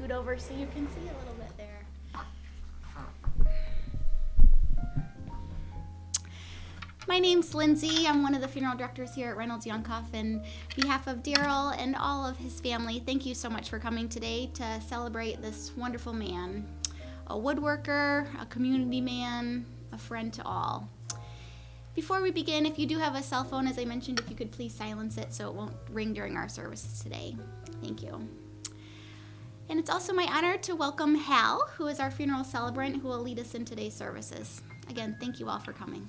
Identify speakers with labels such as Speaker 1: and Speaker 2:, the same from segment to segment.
Speaker 1: scoot over so you can see a little bit there. My name's Lindsay. I'm one of the funeral directors here at Reynolds-Jonkhoff. And on behalf of Daryl and all of his family, thank you so mumuch for coming today to celebrate this wonderful man. A woodworker, a community man, a friend to all. Before we begin, if you do have a cell phone, as I mentioned, if you could please silence it so it won't ring during our services today. Thank you. And it's also my honor to welcome Hal, who is our funeral celebrant, who will lead us in today's services. Again, thank you all for coming.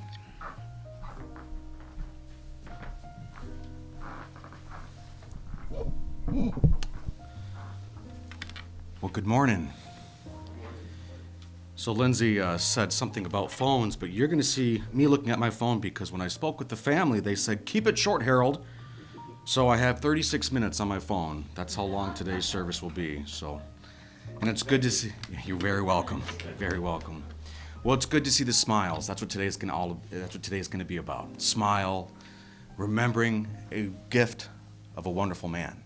Speaker 2: Well, good morning. So Lindsay said something about phones, but you're going to see me looking at my phone because when I spoke with the family, they said, keep it short, Harold. So I have 36 minutes on my phone. That's how long today's service will be. And it's good to see. You're very welcome. Very welcome. Well, it's good to see the smiles. That's what today's going to be about. Smile, remembering a gift of a wonderful man.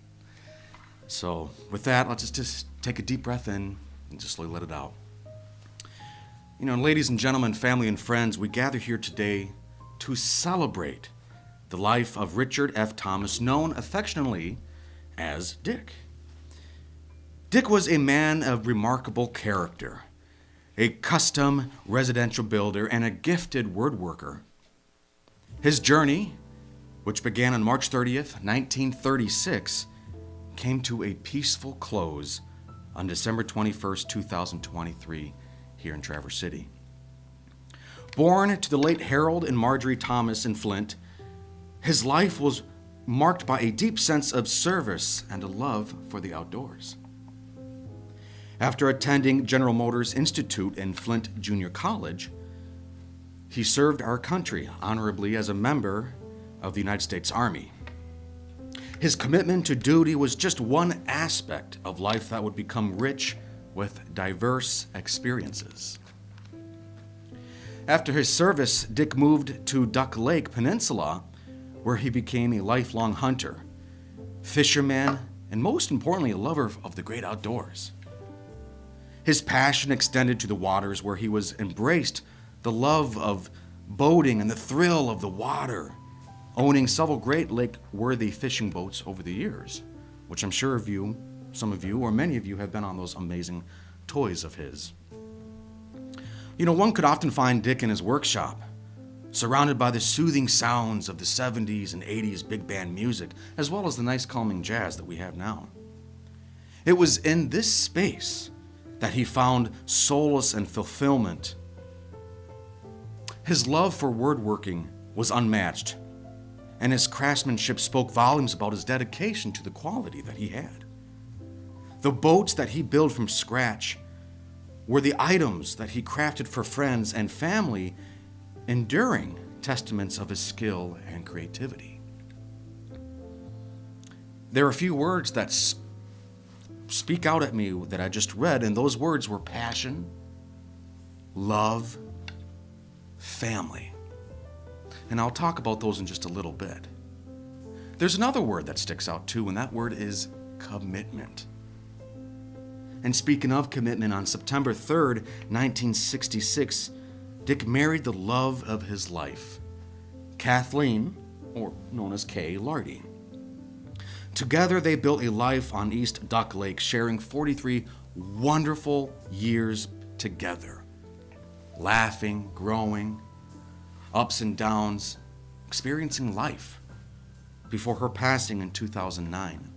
Speaker 2: So with that, let's just take a deep breath in and just let it out. You know, ladies and gentlemen, family and friends, we gather here today to celebrate the life of Richard F. Thomas, known affectionately as Dick. Dick was a man of remarkable character, a custom residential builder, and a gifted word worker. His journey, which began on March 30th, 1936, came to a peaceful close on December 21st, 2023, here in Traverse City. Born to the late Harold and Marjorie Thomas in Flint, his life was marked by a deep sense of service and a love for the outdoors. After attending General Motors Institute and Flint Junior College, he served our country honorably as a member of the United States Army. His commitment to duty was just one aspect of life that would become rich with diverse experiences. After his service, Dick moved to Duck Lake Peninsula, where he became a lifelong hunter, fisherman, and most importantly, a lover of the great outdoors. His passion extended to the waters, where he was embraced the love of boating and the thrill of the water, owning several Great Lake-worthy fishing boats over the years, which I'm sure some of you, or many of you have been on those amazing toys of his. You know, one could often find Dick in his workshop, surrounded by the soothing sounds of the 70s and 80s big band music, as well as the nice calming jazz that we have now. It was in this space that he found solace and fulfillment. His love for woodworking was unmatched, and his craftsmanship spoke volumes about his dedication to the quality that he had. The boats that he built from scratch were the items that he crafted for friends and family, enduring testaments of his skill and creativity. There are a few words that speak out at me that I just read, and those words were passion, love, family. And I'll talk about those in just a little bit. There's another word that sticks out too, and that word is commitment. And speaking of commitment, on September 3rd, 1966, Dick married the love of his life, Kathleen, or known as Kay Lardy. Together, they built a life on East Duck Lake, sharing 43 wonderful years together, laughing, growing, ups and downs, experiencing life before her passing in 2009.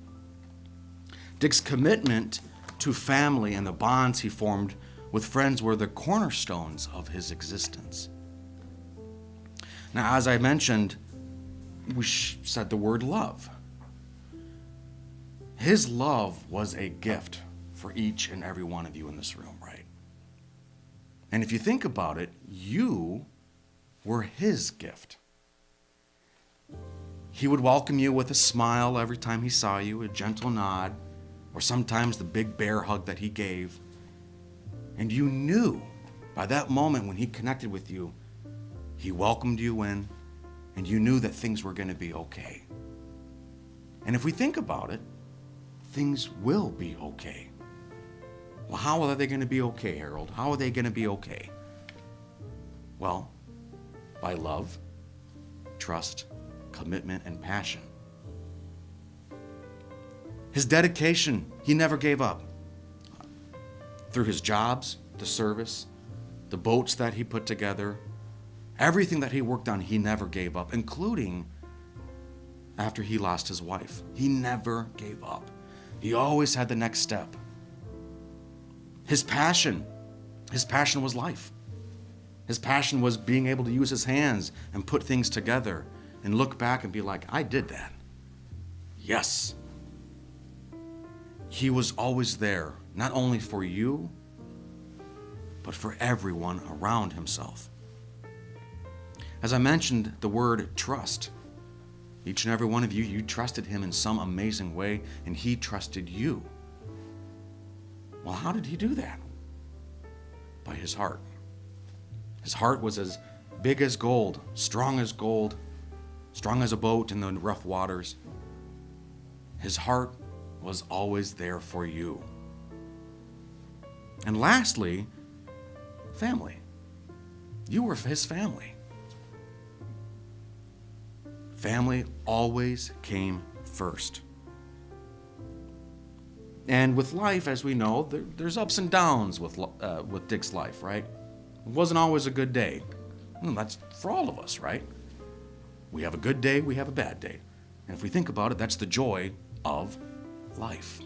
Speaker 2: Dick's commitment to family and the bonds he formed with friends were the cornerstones of his existence. Now, as I mentioned, we said the word love. His love was a gift for each and every one of you in this room, right? And if you think about it, you were his gift. He would welcome you with a smile every time he saw you, a gentle nod, or sometimes the big bear hug that he gave. And you knew by that moment when he connected with you, he welcomed you in, and you knew that things were going to be okay. And if we think about it, things will be okay. Well, how are they going to be okay, Harold? How are they going to be okay? Well, by love, trust, commitment, and passion. His dedication, he never gave up. Through his jobs, the service, the boats that he put together, everything that he worked on, he never gave up, including after he lost his wife. He never gave up. He always had the next step. His passion was life. His passion was being able to use his hands and put things together and look back and be like, I did that. Yes. He was always there, not only for you, but for everyone around himself. As I mentioned, the word trust. Each and every one of you, you trusted him in some amazing way, and he trusted you. Well, how did he do that? By his heart. His heart was as big as gold, strong as a boat in the rough waters. His heart was always there for you. And lastly, family. You were his family. Family always came first. And with life, as we know, there's ups and downs with Dick's life, right? It wasn't always a good day. Well, that's for all of us, right? We have a good day, we have a bad day. And if we think about it, that's the joy of life.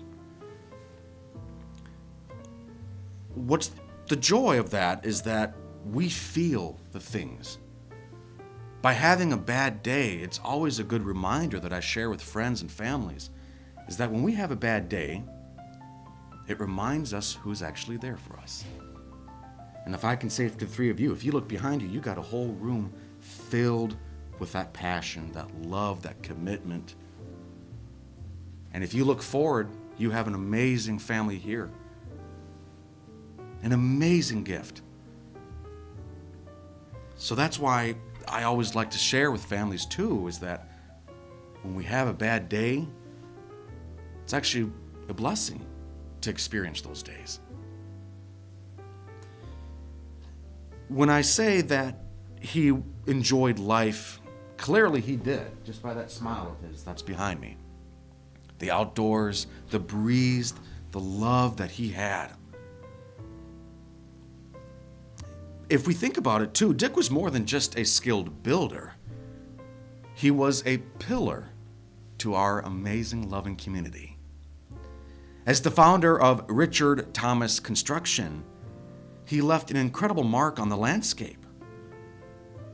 Speaker 2: What's the joy of that is that we feel the things. By having a bad day, it's always a good reminder that I share with friends and families, is that when we have a bad day, it reminds us who's actually there for us. And if I can say to the three of you, if you look behind you, you got a whole room filled with that passion, that love, that commitment. And if you look forward, you have an amazing family here. An amazing gift. So that's why I always like to share with families too, is that when we have a bad day, it's actually a blessing to experience those days. When I say that he enjoyed life, clearly he did, just by that smile of his that's behind me. The outdoors, the breeze, the love that he had. If we think about it too, Dick was more than just a skilled builder. He was a pillar to our amazing, loving community. As the founder of Richard Thomas Construction, he left an incredible mark on the landscape.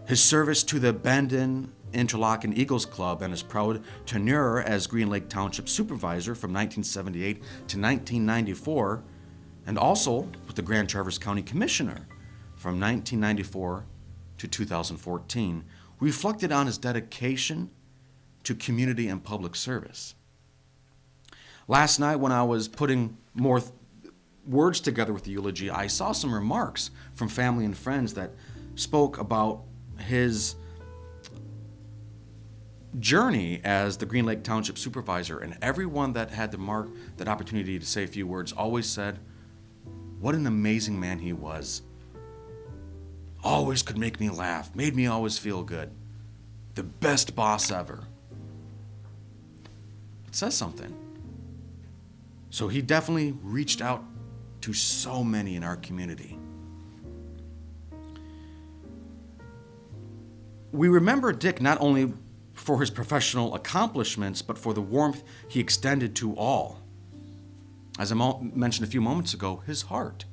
Speaker 2: His service to the Bandon, Interlochen Eagles Club and his proud tenure as Green Lake Township Supervisor from 1978 to 1994, and also with the Grand Traverse County Commissioner from 1994 to 2014, reflected on his dedication to community and public service. Last night, when I was putting more words together with the eulogy, I saw some remarks from family and friends that spoke about his journey as the Green Lake Township Supervisor, and everyone that had that opportunity to say a few words always said, what an amazing man he was. Always could make me laugh, made me always feel good. The best boss ever. It says something. So he definitely reached out to so many in our community. We remember Dick not only for his professional accomplishments, but for the warmth he extended to all. As I mentioned a few moments ago, his heart,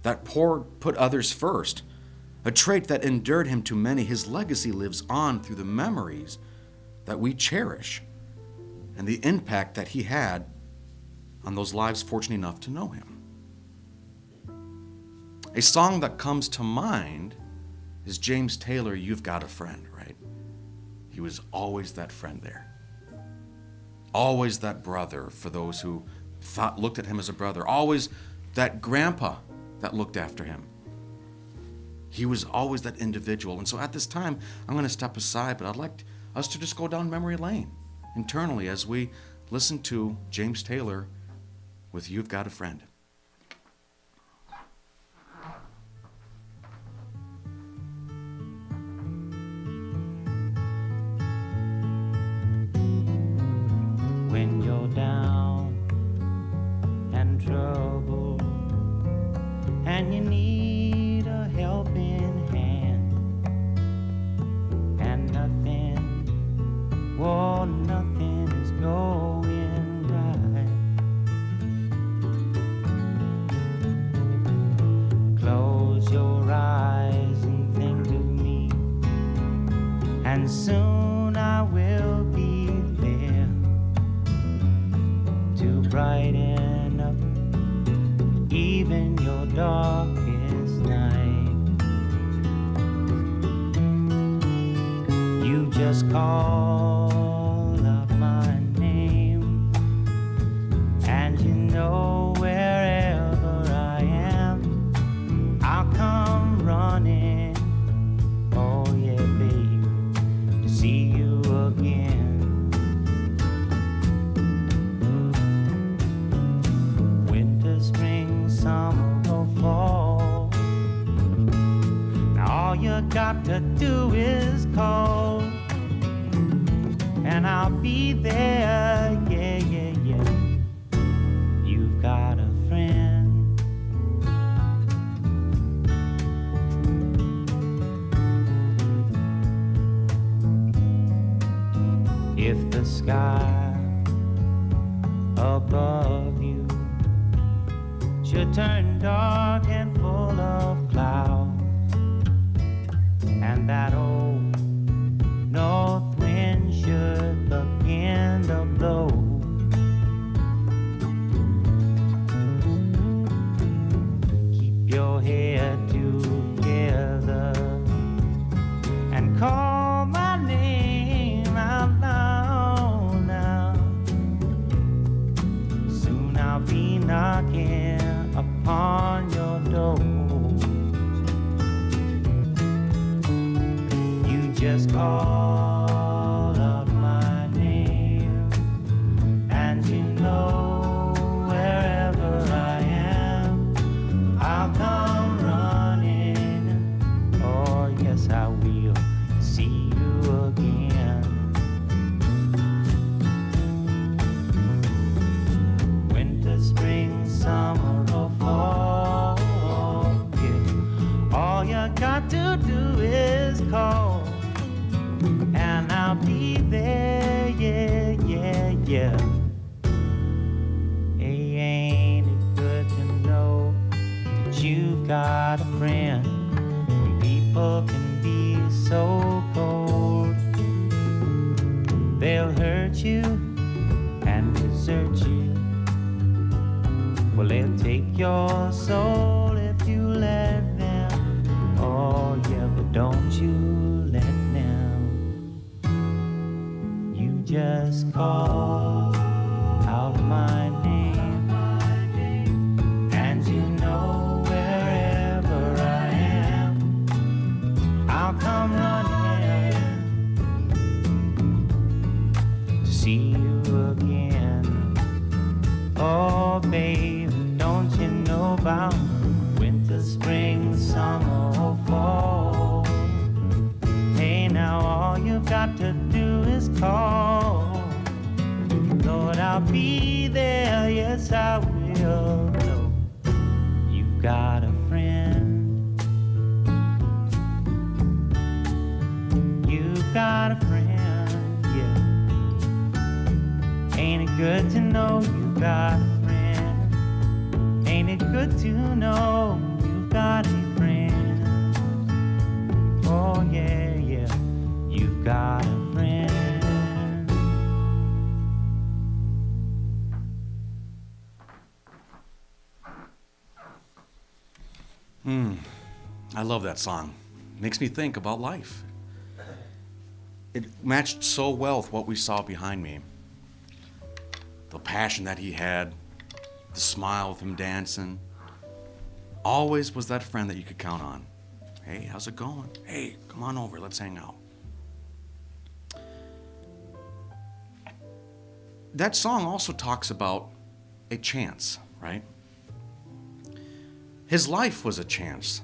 Speaker 2: that put others first, a trait that endeared him to many. His legacy lives on through the memories that we cherish and the impact that he had on those lives fortunate enough to know him. A song that comes to mind is James Taylor, You've Got a Friend, right? He was always that friend there. Always that brother for those who looked at him as a brother. Always that grandpa that looked after him. He was always that individual. And so at this time, I'm going to step aside, but I'd like us to just go down memory lane internally as we listen to James Taylor with You've Got a Friend.
Speaker 3: and you need a helping hand, and nothing, oh, nothing is going right. Close your eyes and think of me, and soon I will be there to brighten up even your darkest night. You just call out my name, and you know wherever I am, I'll come running. Oh yeah, babe, to see you again. Winter, spring, summer or fall, now all you got to do is call, and I'll be there, yeah, yeah, yeah. You've got a friend. If the sky above you should turn dark and full of clouds, and that old north wind should begin to blow, keep your head together and call my name out loud now. Soon I'll be knocking upon your door. You just call out my name, and you know wherever I am, I'll come running. Oh yes, I will see you again. Winter, spring, summer or fall, yeah. All you got to do is call, and I'll be there, yeah, yeah, yeah. Hey, ain't it good to know that you've got a friend when people can be so cold? They'll hurt you and desert you. Well, they'll take your soul if you let them. Oh yeah, but don't you let them. You just call out my name, and you know wherever I am, I'll come running to see you again. Oh babe, don't you know about winter, spring, summer or fall? Hey, now all you've got to do is call. Lord, I'll be there, yes I will. No, you've got a friend. You've got a friend, yeah. Ain't it good to know you've got a friend? Ain't it good to know you've got a friend? Oh yeah, yeah, you've got a friend.
Speaker 2: I love that song. Makes me think about life. It matched so well with what we saw behind me. The passion that he had, the smile with him dancing. Always was that friend that you could count on. Hey, how's it going? Hey, come on over, let's hang out. That song also talks about a chance, right? His life was a chance.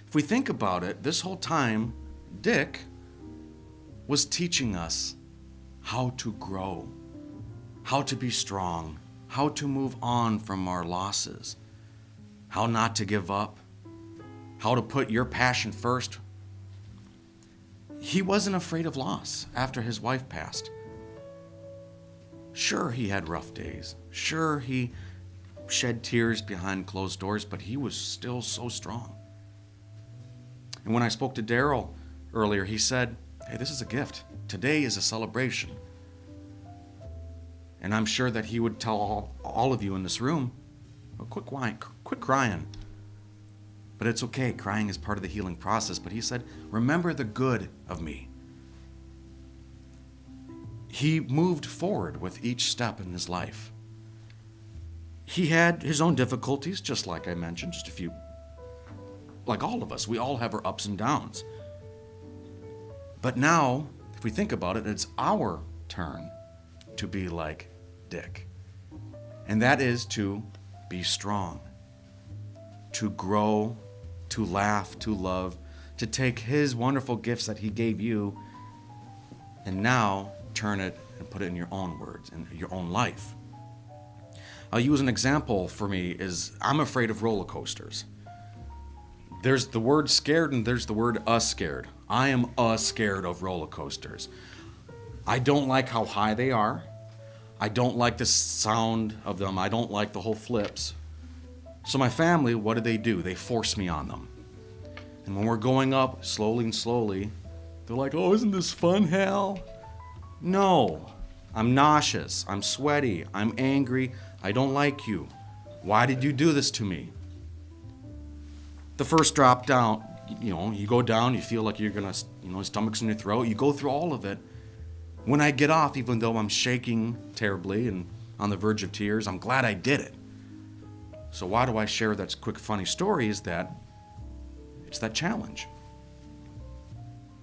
Speaker 2: If we think about it, this whole time, Dick was teaching us how to grow, how to be strong, how to move on from our losses, how not to give up, how to put your passion first. He wasn't afraid of loss after his wife passed. Sure, he had rough days. Sure, he shed tears behind closed doors, but he was still so strong. And when I spoke to Daryl earlier, he said, hey, this is a gift. Today is a celebration. And I'm sure that he would tell all of you in this room, well, quit crying. But it's okay, crying is part of the healing process. But he said, remember the good of me. He moved forward with each step in his life. He had his own difficulties, just like I mentioned, just a few. Like all of us, we all have our ups and downs. But now, if we think about it, it's our turn to be like Dick. And that is to be strong, to grow, to laugh, to love, to take his wonderful gifts that he gave you and now turn it and put it in your own words, in your own life. I'll use an example for me is I'm afraid of roller coasters. There's the word scared and there's the word scared. I am scared of roller coasters. I don't like how high they are. I don't like the sound of them. I don't like the whole flips. So my family, what do? They force me on them. And when we're going up slowly and slowly, they're like, oh, isn't this fun, Hal? No, I'm nauseous. I'm sweaty. I'm angry. I don't like you. Why did you do this to me? The first drop down, you go down, you feel like you're gonna, stomach's in your throat. You go through all of it. When I get off, even though I'm shaking terribly and on the verge of tears, I'm glad I did it. So why do I share that quick, funny story is that it's that challenge.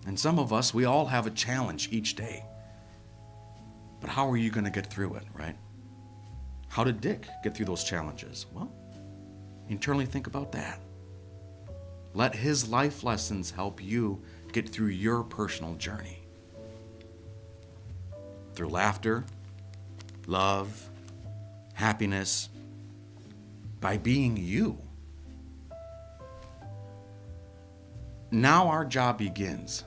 Speaker 2: And some of us, we all have a challenge each day. But how are you going to get through it, right? How did Dick get through those challenges? Well, internally think about that. Let his life lessons help you get through your personal journey. Through laughter, love, happiness, by being you. Now our job begins.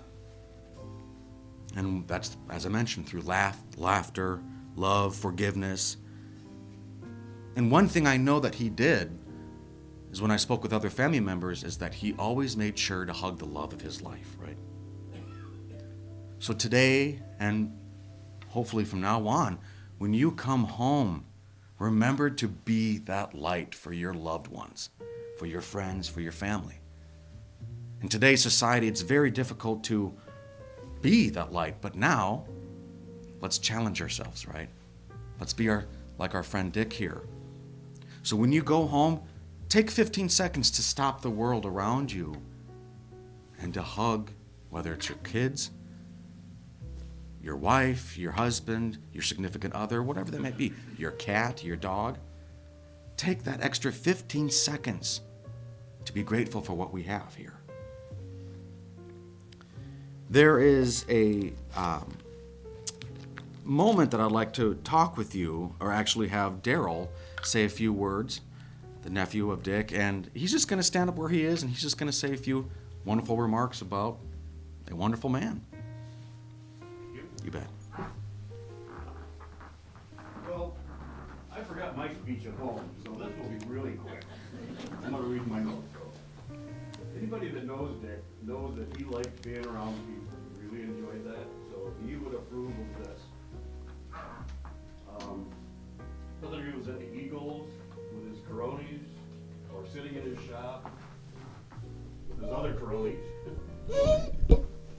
Speaker 2: And that's, as I mentioned, through laughter, love, forgiveness. And one thing I know that he did is when I spoke with other family members is that he always made sure to hug the love of his life, right? So today, and hopefully from now on, when you come home, remember to be that light for your loved ones, for your friends, for your family. In today's society, it's very difficult to be that light, but now, let's challenge ourselves, right? Let's be like our friend Dick here. So when you go home, take 15 seconds to stop the world around you and to hug, whether it's your kids, your wife, your husband, your significant other, whatever that might be, your cat, your dog. Take that extra 15 seconds to be grateful for what we have here. There is a moment that I'd like to talk with you, or actually have Daryl say a few words, the nephew of Dick, and he's just going to stand up where he is and he's just going to say a few wonderful remarks about a wonderful man. You bet.
Speaker 4: Well, I forgot my speech at home, so this will be really quick. I'm going to read my notes. Anybody that knows Dick knows that he liked being around people. He really enjoyed that, so he would approve of this. Whether he was at the Eagles with his cronies or sitting in his shop with his other cronies,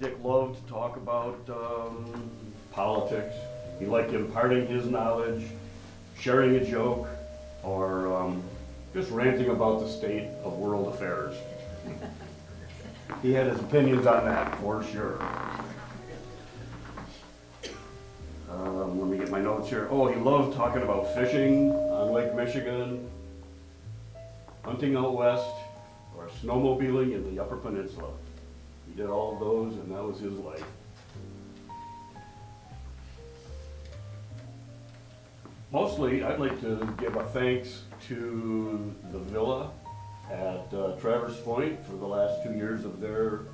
Speaker 4: Dick loved to talk about politics. He liked imparting his knowledge, sharing a joke, or just ranting about the state of world affairs. He had his opinions on that, for sure. Let me get my notes here. Oh, he loved talking about fishing on Lake Michigan, hunting out west, or snowmobiling in the Upper Peninsula. He did all of those, and that was his life. Mostly, I'd like to give a thanks to the villa at Traverse Point for the last 2 years of their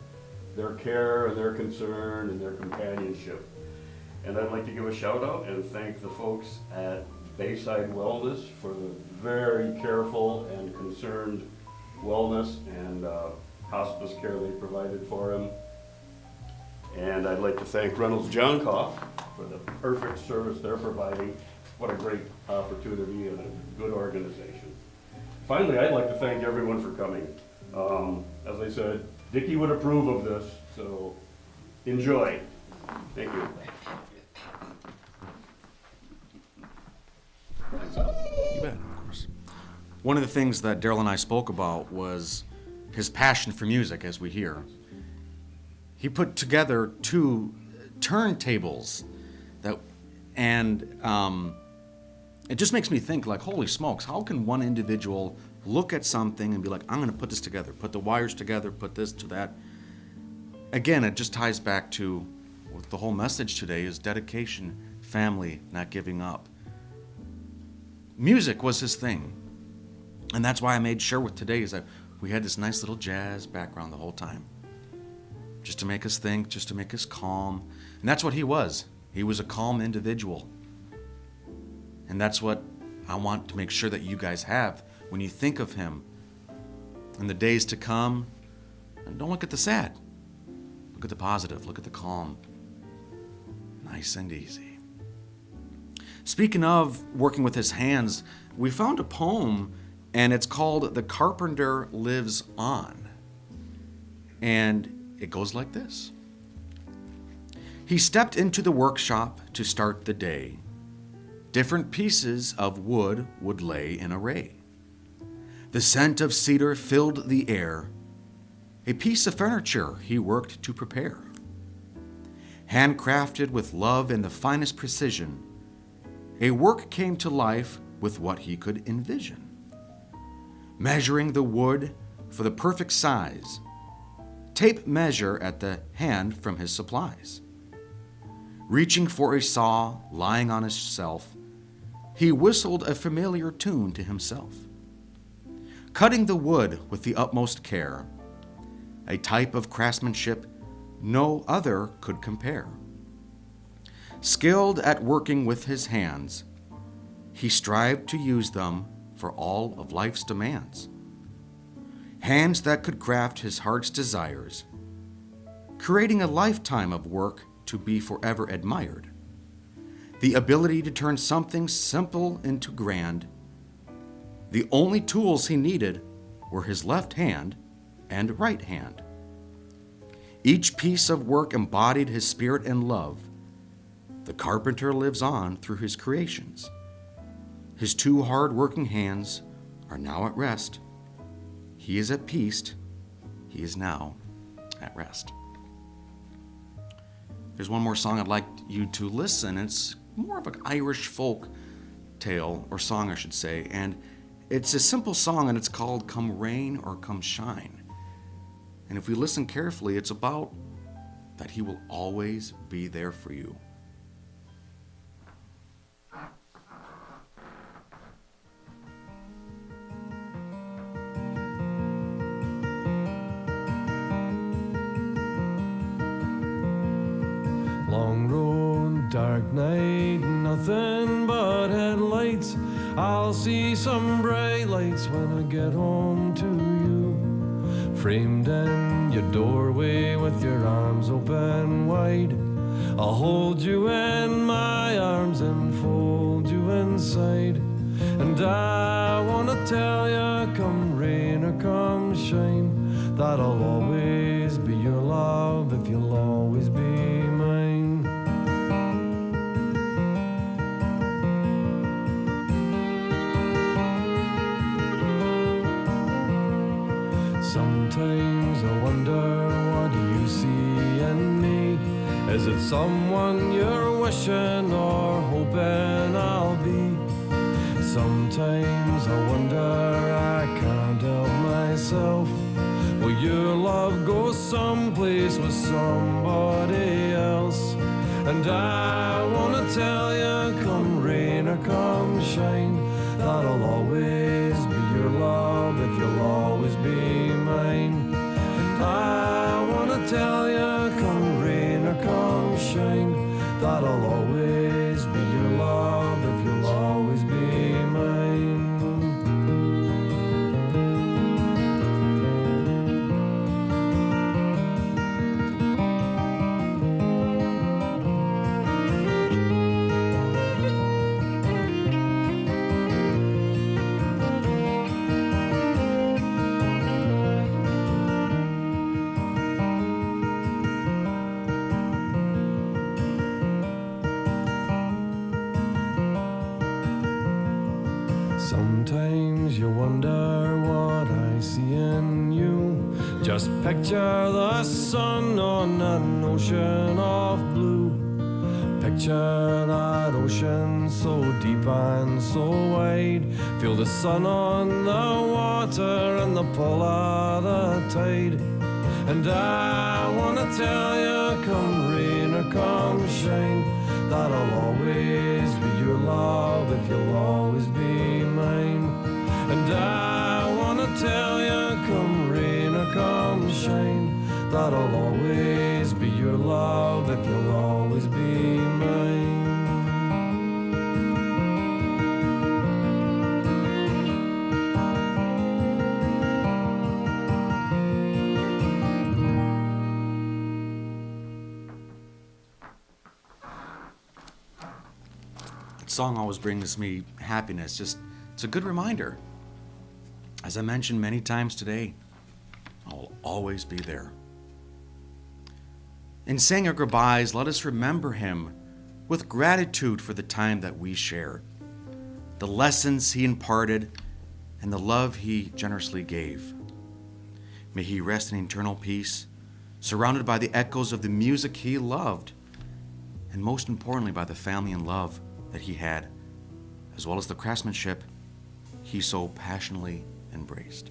Speaker 4: care and their concern and their companionship. And I'd like to give a shout out and thank the folks at Bayside Wellness for the very careful and concerned wellness and hospice care they provided for him. And I'd like to thank Reynolds-Jonkhoff for the perfect service they're providing. What a great opportunity and a good organization. Finally, I'd like to thank everyone for coming. As I said, Dickie would approve of this, so enjoy. Thank you.
Speaker 2: You bet, of course. One of the things that Daryl and I spoke about was his passion for music, as we hear. He put together 2 turntables it just makes me think, like, holy smokes, how can one individual look at something and be like, I'm going to put this together, put the wires together, put this to that. Again, it just ties back to what the whole message today is: dedication, family, not giving up. Music was his thing. And that's why I made sure with today is that we had this nice little jazz background the whole time. Just to make us think, just to make us calm. And that's what he was. He was a calm individual. And that's what I want to make sure that you guys have when you think of him in the days to come. And don't look at the sad. Look at the positive. Look at the calm. Nice and easy. Speaking of working with his hands, we found a poem, and it's called "The Carpenter Lives On." And it goes like this. He stepped into the workshop to start the day. Different pieces of wood would lay in array. The scent of cedar filled the air. A piece of furniture he worked to prepare. Handcrafted with love and the finest precision, a work came to life with what he could envision. Measuring the wood for the perfect size, tape measure at the hand from his supplies. Reaching for a saw lying on his shelf, he whistled a familiar tune to himself. Cutting the wood with the utmost care, a type of craftsmanship no other could compare. Skilled at working with his hands, he strived to use them for all of life's demands. Hands that could craft his heart's desires, creating a lifetime of work to be forever admired. The ability to turn something simple into grand. The only tools he needed were his left hand and right hand. Each piece of work embodied his spirit and love. The carpenter lives on through his creations. His 2 hard-working hands are now at rest. He is at peace. He is now at rest. There's one more song I'd like you to listen. It's more of an Irish folk tale, or song I should say, and it's a simple song, and it's called Come Rain or Come Shine. And if we listen carefully, it's about that he will always be there for you.
Speaker 5: Long road, dark night, nothing but headlights. I'll see some bright lights when I get home to you. Framed in your doorway with your arms open wide, I'll hold you in my arms and fold you inside. And I wanna tell you, come rain or come shine, that I'll always be your love if you'll always be mine. Sometimes I wonder, what do you see in me? Is it someone you're wishing or hoping I'll be? Sometimes I wonder, I can't help myself. Will your love go someplace with somebody else? And I wanna tell you, come rain or come shine, that I'll always be your love if you'll always that I'll always be your love if you'll always be mine. Sometimes you wonder what I see in you. Just picture the sun on an ocean of blue. Picture that ocean so deep and so wide. Feel the sun on the water and the pull of the tide. And I wanna tell you, come rain or come shine, that I'll always be your love if you'll always be mine. And I wanna tell you, come rain or come shine, that I'll always be your love if you'll always be mine.
Speaker 2: That song always brings me happiness. It's a good reminder. As I mentioned many times today, I'll always be there. In saying our goodbyes, let us remember him with gratitude for the time that we shared, the lessons he imparted, and the love he generously gave. May he rest in eternal peace, surrounded by the echoes of the music he loved, and most importantly by the family and love that he had, as well as the craftsmanship he so passionately embraced.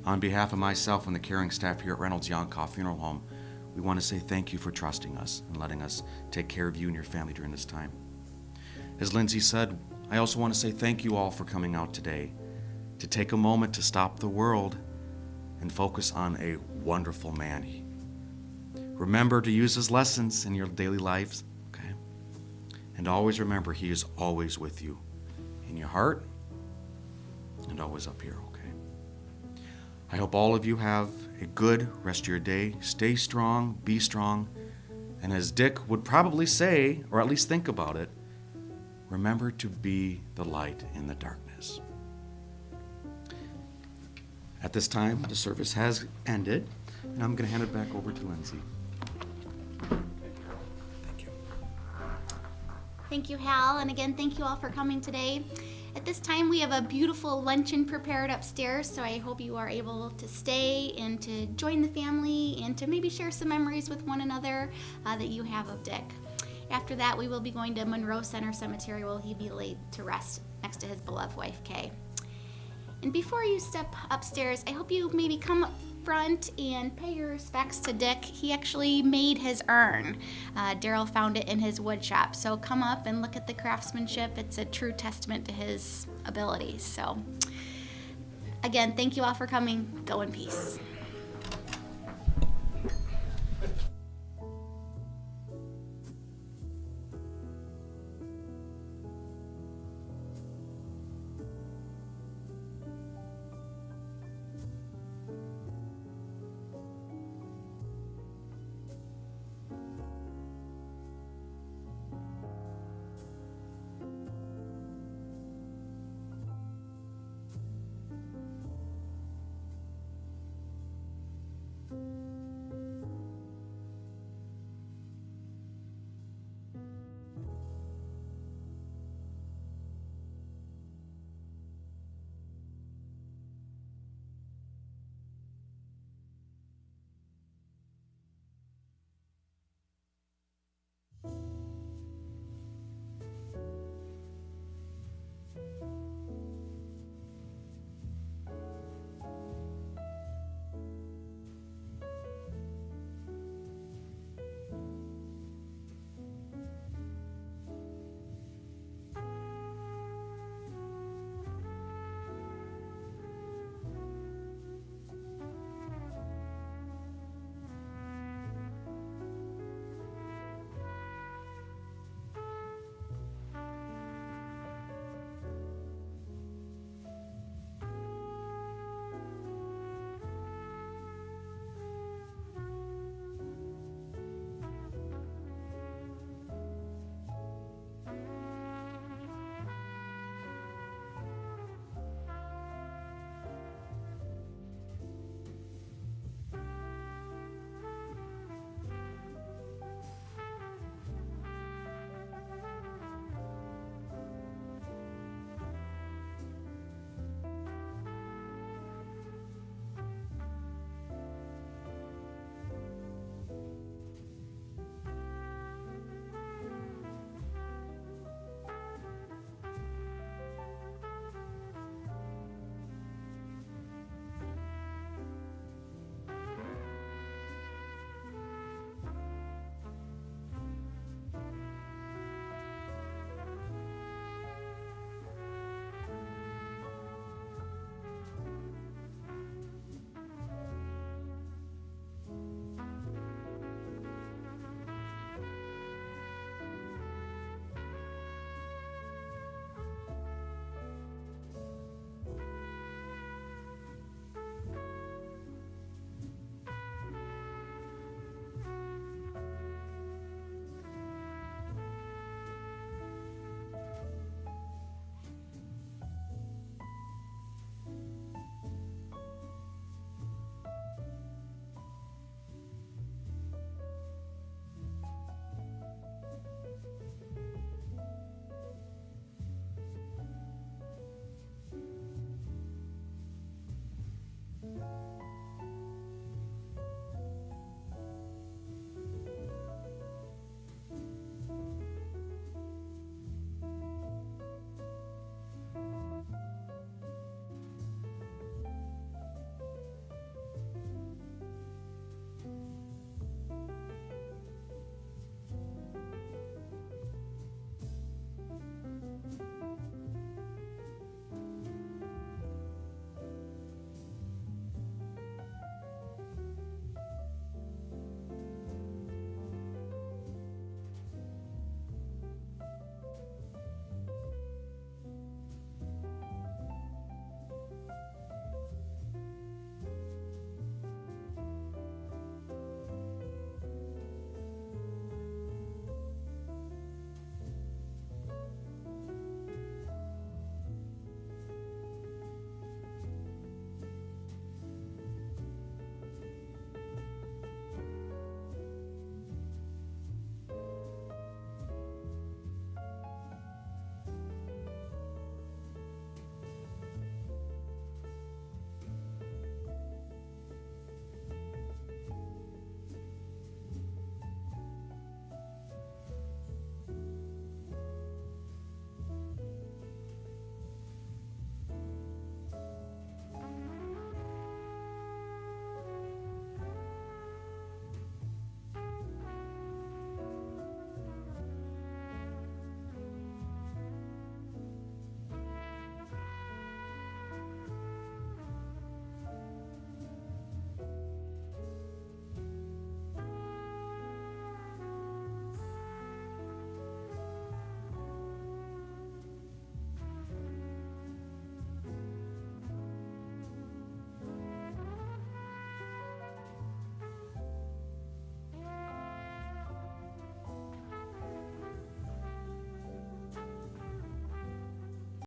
Speaker 2: On behalf of myself and the caring staff here at Reynolds-Jonkhoff Funeral Home, we want to say thank you for trusting us and letting us take care of you and your family during this time. As Lindsay said, I also want to say thank you all for coming out today to take a moment to stop the world and focus on a wonderful man. Remember to use his lessons in your daily lives, okay? And always remember he is always with you, in your heart and always up here, okay? I hope all of you have a good rest of your day. Stay strong, be strong, and as Dick would probably say, or at least think about it, remember to be the light in the darkness. At this time, the service has ended, and I'm going to hand it back over to Lindsay. Thank you.
Speaker 1: Thank you, Hal. And again, thank you all for coming today. At this time, we have a beautiful luncheon prepared upstairs, so I hope you are able to stay and to join the family and to maybe share some memories with one another that you have of Dick. After that, we will be going to Monroe Center Cemetery where he'll be laid to rest next to his beloved wife, Kay. And before you step upstairs, I hope you maybe come up front and pay your respects to Dick. He actually made his urn. Daryl found it in his wood shop. So come up and look at the craftsmanship. It's a true testament to his abilities. So again, thank you all for coming. Go in peace.